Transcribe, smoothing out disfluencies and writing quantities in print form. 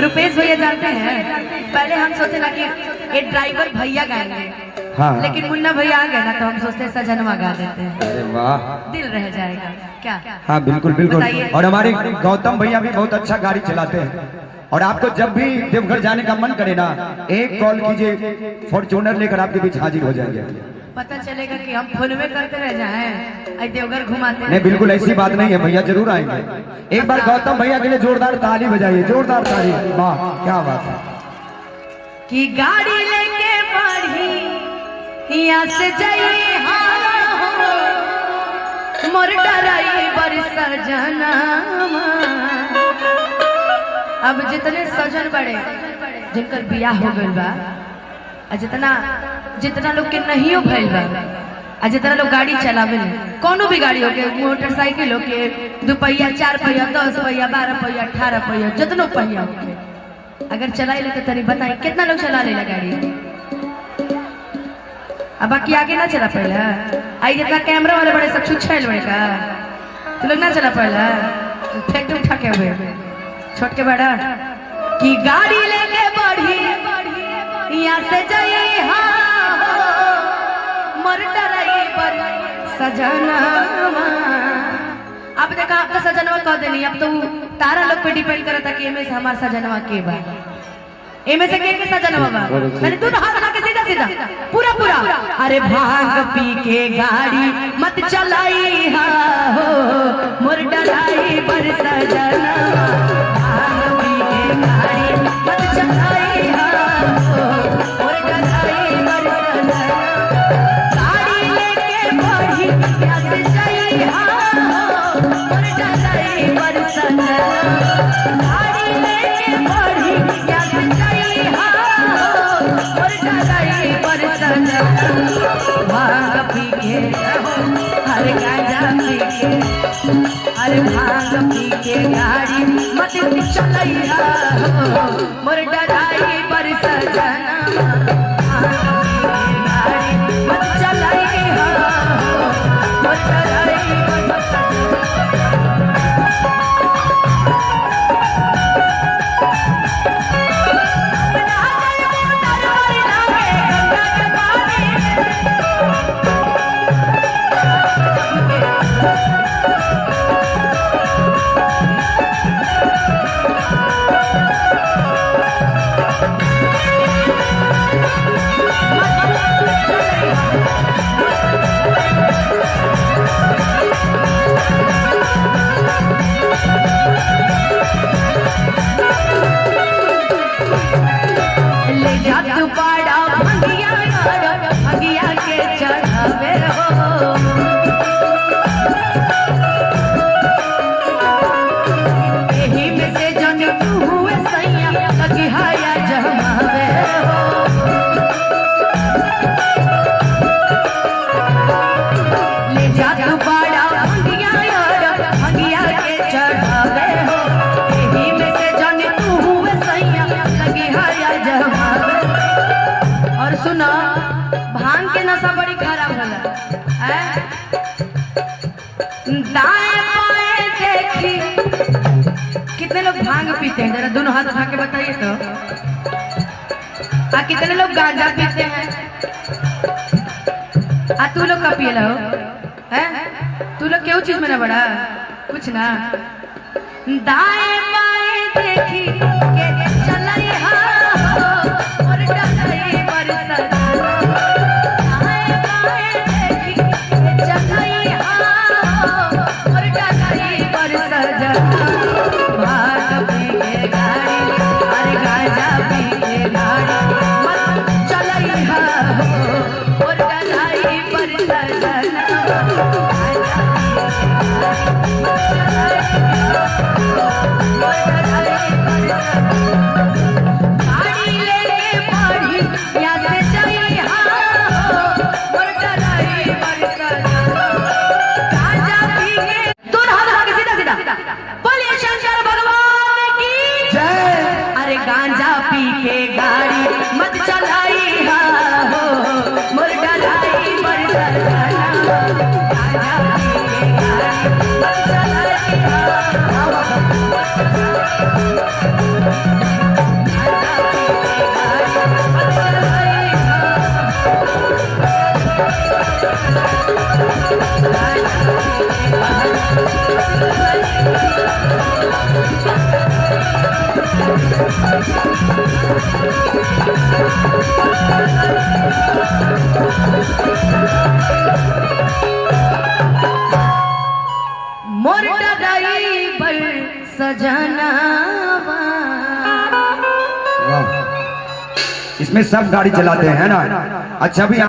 रुपेश भैया जानते हैं, पहले हम सोचे ना कि ये ड्राइवर भैया गाएंगे, हाँ। लेकिन मुन्ना भैया आ गए ना तो हम सोचते हैं सजनवा गा देते हैं। अरे वाह, दिल रह जाएगा क्या? हाँ बिल्कुल बिल्कुल। बताइए। और हमारे गौतम भैया भी बहुत अच्छा गाड़ी चलाते हैं। और आपको जब भी देवघर जाने का मन करे ना, एक कॉल कीजिए, फॉर्च्यूनर लेकर आपके बीच हाजिर हो जाएंगे। पता चलेगा कि हम फोन में करते रह जाएं, देवघर घुमाते हैं। नहीं बिल्कुल ऐसी बात नहीं है, भैया जरूर आएंगे। एक बार गौतम भैया के लिए जोरदार ताली बजाइए, जोरदार ताली। वाह क्या बात है। कि गाड़ी लेके बढ़ी यहाँ से जाइए, मोर ड्राइवर सजना। अब जितने सजन बड़े जिनकर बियाह हो गइल बा, जितना लोग के नहीं हो भइल बा, जितना लोग गाड़ी चलावे, कोनो भी गाड़ी हो के, मोटरसाइकिल हो के, 2 पहिया 4 पहिया 10 पहिया 12 पहिया 18 पहिया जितनो पहिया हो के, अगर चलाई ले तो तरी बताई कितना लोग चला ले गाड़ी। अब बाकी आगे ना चला पहला, आई जितना कैमरा वाले बड़े सब छुच्छल बड़े का तो लोग ना चला पहला, फेंक उठा के हुए छोट के बड़ा कि गाड़ी लेके बढ़ी यहाँ से जाइए, मोर ड्राइवर सजना। अब देखा आपका सजनवा कह देनी, अब तो तारा लोग पे डिपेंड करता कि एमे से हमारा सजनवा के बा, एमे से के सजनवा बा। मैंने दोनों हाथ लगा के सीधा सीधा पूरा पूरा। अरे भाग पी के गाड़ी मत चलाई हो, मोर ड्राइवर सजना। अरे भाग पी के गाड़ी मत चलैया हो, मोर ड्राइवर सजना। गाड़ी मत चलैया हो, मोर ड्राइवर सजना। सुना, भांग के नशा बड़ी खराब होला। दाएं बाएं देखी, कितने लोग भांग पीते हैं, जरा दोनों हाथ उठा के बताइए तो। कितने लोग गांजा पीते हैं? तू लोग का पिए लो है? तू लोग क्यों चीज में ना बड़ा कुछ ना। दाएं बाएं देखी के चलाई गांजा पी के गाड़ी मत चलाई हो, मोर ड्राइवर सजना। गांजा पी के गाड़ी मत चलाई हो। मोर ड्राइवर सजनावा। वाह, इसमें सब गाड़ी चलाते हैं ना। अच्छा भी